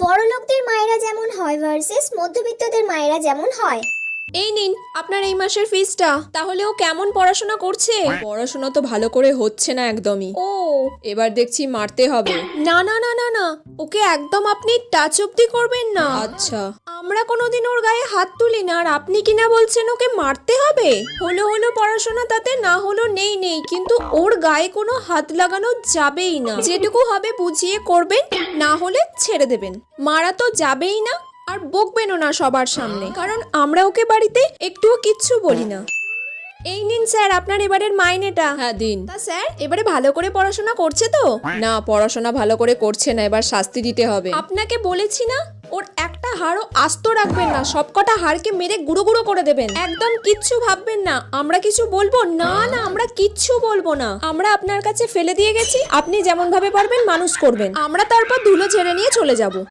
বড়লোকদের মায়েরা যেমন হয় ভার্সেস মধ্যবিত্তদের মায়েরা যেমন হয়। এই নিন আপনার এই মাসের ফিসটা। তাহলে ও কেমন পড়াশোনা করছে? পড়াশোনা তো ভালো করে হচ্ছে না একদমই। ও এবার দেখছি মারতে হবে। না না না না না, ওকে একদম আপনি টাচ অব্দি করবেন না। আচ্ছা, আমরা কোনোদিন ওর গায়ে হাত তুলি না, আর আপনি কিনা বলছেন ওকে মারতে হবে? হলো হলো পড়াশোনা, তাতে না হলো নেই নেই, কিন্তু ওর গায়ে কোনো হাত লাগানো যাবেই না। যেটুকু হবে বুঝিয়ে করবেন, না হলে ছেড়ে দেবেন। মারা তো যাবেই না, আর বকবেনও না সবার সামনে, কারণ আমরা ওকে বাড়িতে একটুও কিচ্ছু বলি না। এই নিন স্যার আপনার এবারের মাইনেটা। হ্যাঁ দিন। তা স্যার এবারে ভালো করে পড়াশোনা করছে তো? না, পড়াশোনা ভালো করে করছে না, এবার শাস্তি দিতে হবে। আপনাকে বলেছি না, ওর একটা হাড়ও আস্ত রাখবেন না, সবকটা হাড়কে মেরে গুঁড়ো গুঁড়ো করে দেবেন। একদম কিচ্ছু ভাববেন না। আমরা কিছু বলবো না? না, আমরা কিচ্ছু বলবো না। আমরা আপনার কাছে ফেলে দিয়ে গেছি, আপনি যেমন ভাবে পারবেন মানুষ করবেন, আমরা তারপর ধুলো ঝেড়ে নিয়ে চলে যাব।